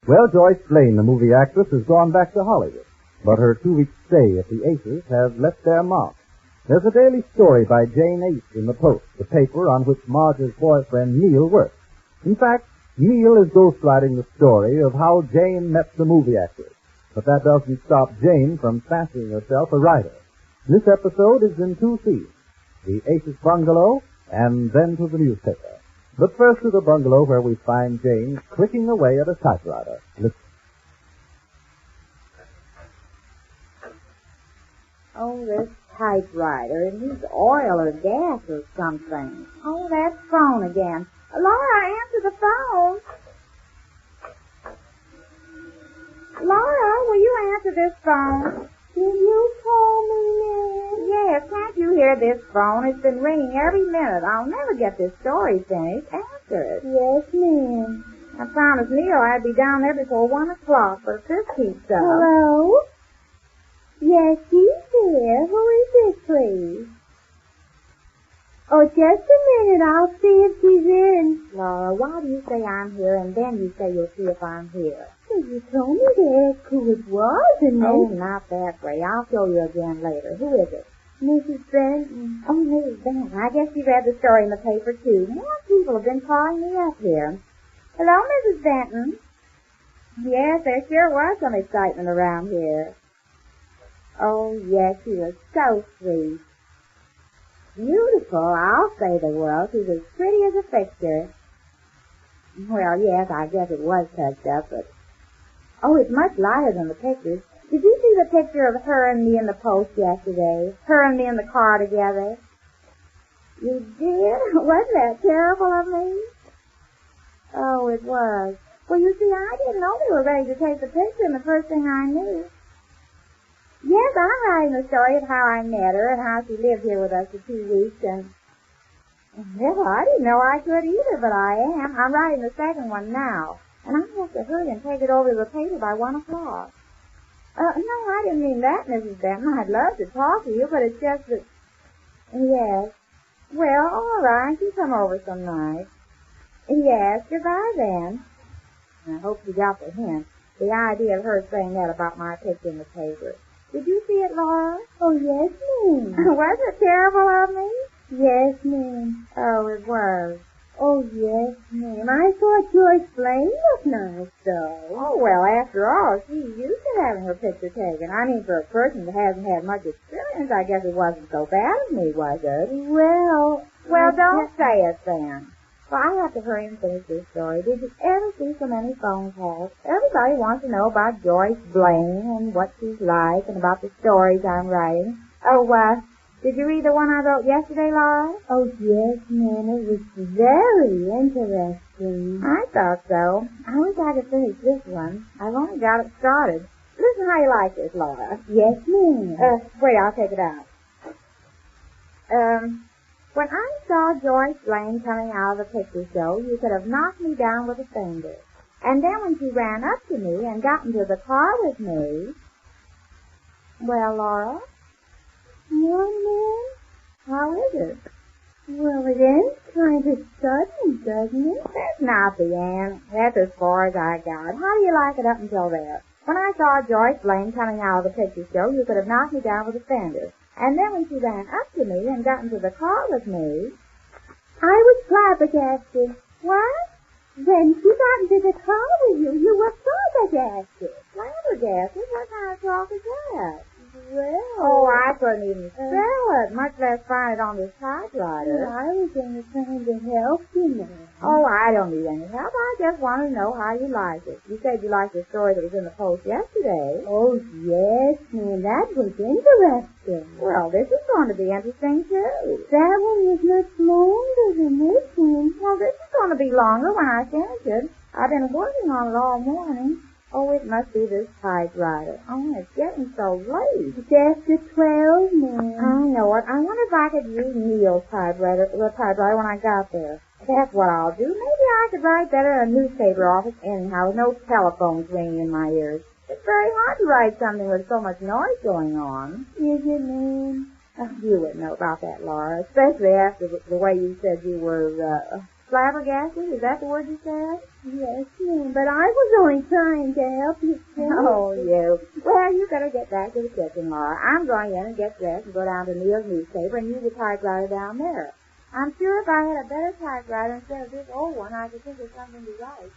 Well, Joyce Blaine, the movie actress, has gone back to Hollywood, but her 2-week stay at the Aces has left their mark. There's a daily story by Jane Ace in the Post, the paper on which Marge's boyfriend Neil works. In fact, Neil is ghostwriting the story of how Jane met the movie actress, but that doesn't stop Jane from fancying herself a writer. This episode is in 2 scenes, the Aces bungalow and then to the newspaper. But first to the bungalow where we find Jane clicking away at a typewriter. Listen. Oh, this typewriter. It needs oil or gas or something. Oh, that phone again. Laura, answer the phone. Laura, will you answer this phone? Did you call me, ma'am? Yes, can't you hear this phone? It's been ringing every minute. I'll never get this story finished. Answer it. Yes, ma'am. I promised Neil I'd be down there before 1 o'clock, but if this keeps up... Hello? Yes, she's here. Who is this, please? Oh, just a minute. I'll see if she's in. Laura, why do you say I'm here and then you say you'll see if I'm here? Well, you told me to ask who it was, and then... Oh, not that way. I'll show you again later. Who is it? Mrs. Benton. Oh, Mrs. Benton. I guess you read the story in the paper, too. More people have been calling me up here. Hello, Mrs. Benton. Yes, there sure was some excitement around here. Oh, yes, she was so sweet. Beautiful, I'll say the world. She's as pretty as a fixture. Well, yes, I guess it was touched up, but... Oh, it's much lighter than the pictures. Did you see the picture of her and me in the Post yesterday? Her and me in the car together? You did? Wasn't that terrible of me? Oh, it was. Well, you see, I didn't know they were ready to take the picture, and the first thing I knew... Yes, I'm writing the story of how I met her and how she lived here with us for 2 weeks, and... Well, I didn't know I could either, but I am. I'm writing the second one now, and I have to hurry and take it over to the paper by 1 o'clock. No, I didn't mean that, Mrs. Benton. I'd love to talk to you, but it's just that... Yes. Well, all right, you come over some night. Yes, goodbye then. I hope you got the hint. The idea of her saying that about my picture in the paper. Did you see it, Laura? Oh, yes, ma'am. Was it terrible of me? Yes, ma'am. Oh, it was. Oh, yes, ma'am. I thought Joyce Blaine was nice, though. Oh, well, after all, she's used to having her picture taken. I mean, for a person that hasn't had much experience, I guess it wasn't so bad of me, was it? Well, don't say it then. Well, I have to hurry and finish this story. Did you ever see so many phone calls? Everybody wants to know about Joyce Blaine and what she's like and about the stories I'm writing. Oh, did you read the one I wrote yesterday, Laura? Oh, yes, ma'am. It was very interesting. I thought so. I wish I could finish this one. I've only got it started. Listen how you like this, Laura. Yes, ma'am. Wait, I'll take it out. When I saw Joyce Blaine coming out of the picture show, you could have knocked me down with a finger. And then when she ran up to me and got into the car with me... Well, Laura? Well, ma'am? How is it? Well, it ends kind of sudden, doesn't it? That's not the end. That's as far as I got. How do you like it up until there? When I saw Joyce Blaine coming out of the picture show, you could have knocked me down with a fender. And then when she ran up to me and got into the car with me... I was flabbergasted. What? When she got into the car with you, you were flabbergasted. Flabbergasted? What kind of talk is that? Well... Oh, I couldn't even spell it, much less find it on this typewriter. Well, I was only trying to help you, ma'am. Oh, I don't need any help. I just wanted to know how you liked it. You said you liked the story that was in the Post yesterday. Oh, yes, ma'am. That was interesting. Well, this is going to be interesting, too. That one was much longer than this one. Well, this is going to be longer when I finish it. I've been working on it all morning. Oh, it must be this typewriter. Oh, it's getting so late. It's after 12, ma'am. I know it. I wonder if I could use Neil's typewriter when I got there. That's what I'll do. Maybe I could write better in a newspaper office anyhow, with no telephones ringing in my ears. It's very hard to write something with so much noise going on. Is it, ma'am? You wouldn't know about that, Laura, especially after the way you said you were, Flabbergasted? Is that the word you said? Yes, ma'am, but I was only trying to help you. Oh, you. Well, you better get back to the kitchen, Laura. I'm going in and get dressed and go down to Neil's newspaper and use the typewriter down there. I'm sure if I had a better typewriter instead of this old one, I could think of something to write.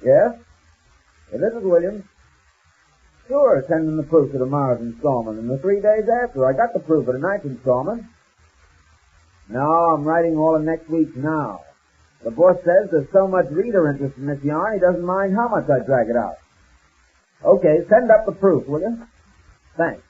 Yes? Hey, this is Williams. Sure, sending the proof to tomorrow's installment and the 3 days after. I got the proof of tonight's installment. No, I'm writing all of next week's now. The boss says there's so much reader interest in this yarn, he doesn't mind how much I drag it out. Okay, send up the proof, will you? Thanks.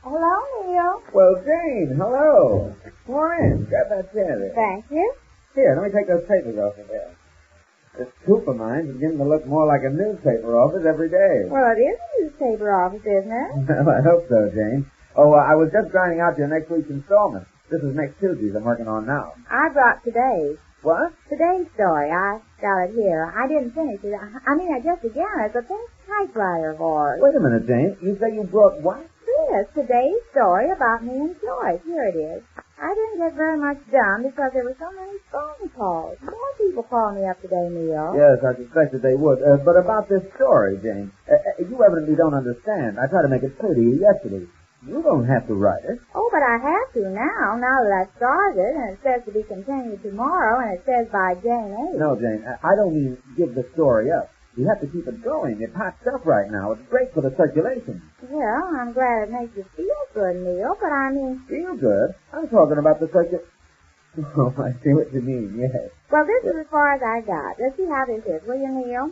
Hello, Neil. Well, Jane, hello. Come on in. Grab that chair there. Thank you. Here, let me take those papers off of there. This coop of mine's beginning to look more like a newspaper office every day. Well, it is a newspaper office, isn't it? Well, I hope so, Jane. Oh, I was just grinding out your next week's installment. This is next Tuesday's I'm working on now. I brought today's. What? Today's story. I got it here. I didn't finish it. I just began it, but this typewriter of ours. Wait a minute, Jane. You say you brought what? This, today's story about me and Joyce. Here it is. I didn't get very much done because there were so many phone calls. More people called me up today, Neil. Yes, I suspected they would. But about this story, Jane, you evidently don't understand. I tried to make it clear to you yesterday. You don't have to write it. Oh, but I have to now that I've started, and it says to be continued tomorrow, and it says by Jane Ace. No, Jane, I don't mean give the story up. You have to keep it going. It's hot stuff right now. It's great for the circulation. Well, I'm glad it makes you feel good, Neil, but I mean... Feel good? I'm talking about the circulation. Oh, I see what you mean, yes. Well, this is as far as I got. Let's see how this is, will you, Neil?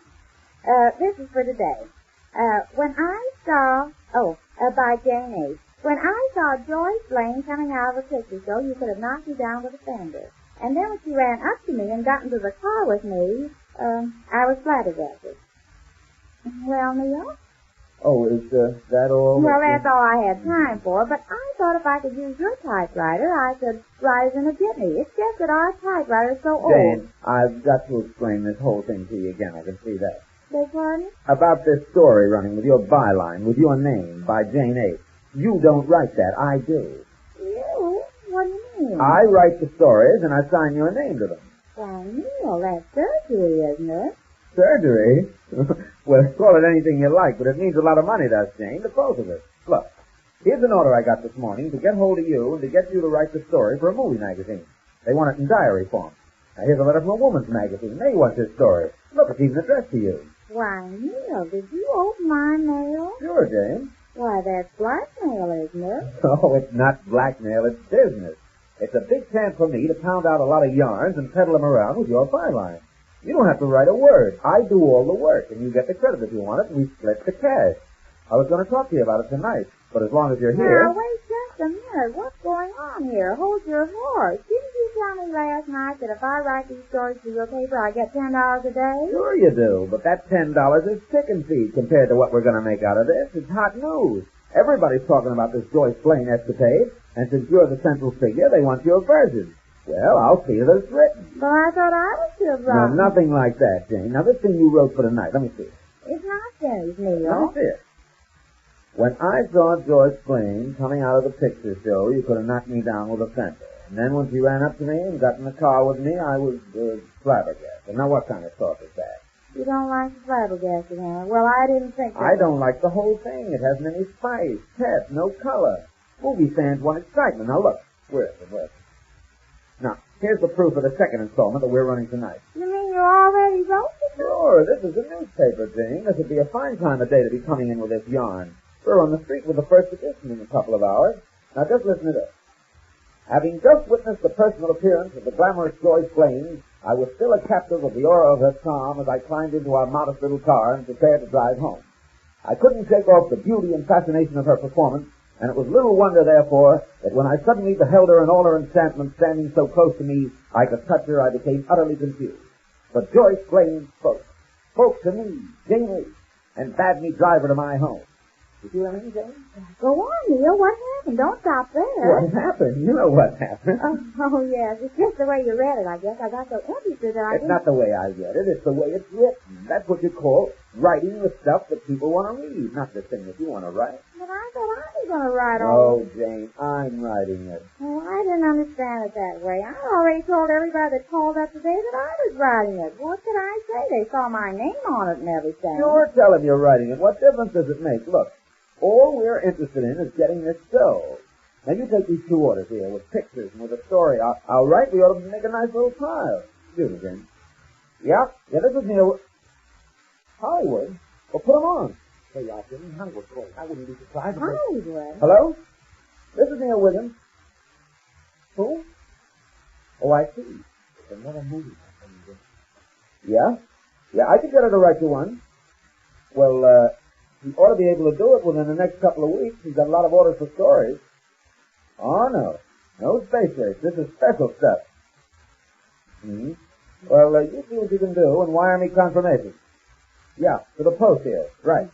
This is for today. When I saw... by Jane Ace. When I saw Joyce Lane coming out of a picture show, you could have knocked me down with a fender. And then when she ran up to me and got into the car with me, I was flabbergasted. Well, Neil? Oh, is that all? Well, that's all I had time for, but I thought if I could use your typewriter, I could write it in a jitney. It's just that our typewriter is so old. Jane, I've got to explain this whole thing to you again. I can see that. Beg pardon? About this story running with your byline, with your name, by Jane Ace. You don't write that. I do. You? What do you mean? I write the stories, and I sign your name to them. Why, Neil, that's surgery, isn't it? Surgery? Well, call it anything you like, but it means a lot of money, does, Jane, to both of us. Look, here's an order I got this morning to get hold of you and to get you to write the story for a movie magazine. They want it in diary form. Now, here's a letter from a woman's magazine. They want this story. Look, it's even addressed to you. Why, Neil, did you open my mail? Sure, Jane. Why, that's blackmail, isn't it? Oh, it's not blackmail, it's business. It's a big chance for me to pound out a lot of yarns and peddle them around with your byline. You don't have to write a word. I do all the work, and you get the credit if you want it, and we split the cash. I was going to talk to you about it tonight, but as long as you're here... Now, wait just a minute. What's going on here? Hold your horse. Didn't you tell me last night that if I write these stories for your paper, I get $10 a day? Sure you do, but that $10 is chicken feed compared to what we're going to make out of this. It's hot news. Everybody's talking about this Joyce Blaine escapade, and since you're the central figure, they want your version. Well, I'll see that it's written. But I thought I was to have No, written. nothing like that, Jane. Now, this thing you wrote for tonight, let me see it. It's not finished, Neil. Let me see it. When I saw Joyce Blaine coming out of the picture show, you could have knocked me down with a fender. And then when she ran up to me and got in the car with me, I was flabbergasted. Now, what kind of talk is that? You don't like the flabbergasted, huh? Well, I didn't think that. I don't like the whole thing. It hasn't any spice, pep, no color. Movie fans want excitement. Now, look. Where is it? Now, here's the proof of the second installment that we're running tonight. You mean you already wrote it? Sure, this is a newspaper thing. This would be a fine time of day to be coming in with this yarn. We're on the street with the first edition in a couple of hours. Now, just listen to this. Having just witnessed the personal appearance of the glamorous Joyce Blaine, I was still a captive of the aura of her charm as I climbed into our modest little car and prepared to drive home. I couldn't shake off the beauty and fascination of her performance, and it was little wonder, therefore, that when I suddenly beheld her in all her enchantment standing so close to me, I could touch her, I became utterly confused. But Joyce Blaine spoke to me, Jane Ace, and bade me drive her to my home. You see what I mean, Jane? Go on, Neil. What happened? Don't stop there. What happened? You know what happened. Oh, yes. It's just the way you read it, I guess. I got so interested that I It's not the way I read it. It's the way it's written. That's what you call writing the stuff that people want to read, not the thing that you want to write. But I thought I was going to write all Oh, Jane, I'm writing it. Oh, I didn't understand it that way. I already told everybody that called up today that I was writing it. What could I say? They saw my name on it and everything. Sure, tell them you're writing it. What difference does it make? Look, all we're interested in is getting this sold. Now, you take these 2 orders here with pictures and with a story. I'll write. We ought to make a nice little pile. Excuse me, Jane. Yeah, this is Neil. Hollywood? Well, put them on. Hey, I didn't. Hollywood calling. I wouldn't be surprised if Hollywood? Hello? This is Neil Williams. Who? Oh, I see. It's another movie. Yeah? Yeah, I can get her to write you one. Well, he ought to be able to do it within the next couple of weeks. He's got a lot of orders for stories. Oh, no. No space race. This is special stuff. Mm-hmm. Well, you see what you can do and wire me confirmation. Yeah, to the post here. Right.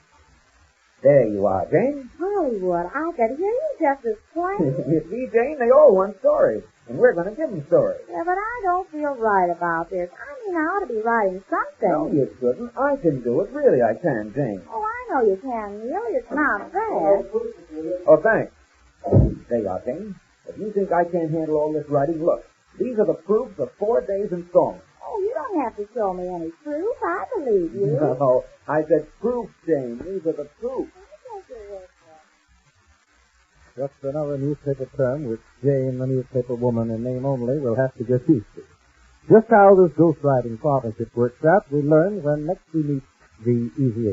There you are, Jane. Hollywood, I could hear you just as plain. You see, Jane, they all want stories, and we're going to give them stories. Yeah, but I don't feel right about this. I mean, I ought to be writing something. No, you shouldn't. I can do it. Really, I can, Jane. Oh, I know you can, Neil. It's not bad. Oh, thanks. There you are, Jane. If you think I can't handle all this writing, look. These are the proofs of 4 days' installments. Oh, you don't have to show me any proof. I believe you. No, I said proof, Jane. These are the proofs. Just another newspaper term which Jane, the newspaper woman in name only, will have to get used to. Just how this ghostwriting partnership works out, we learn when next we meet the Easy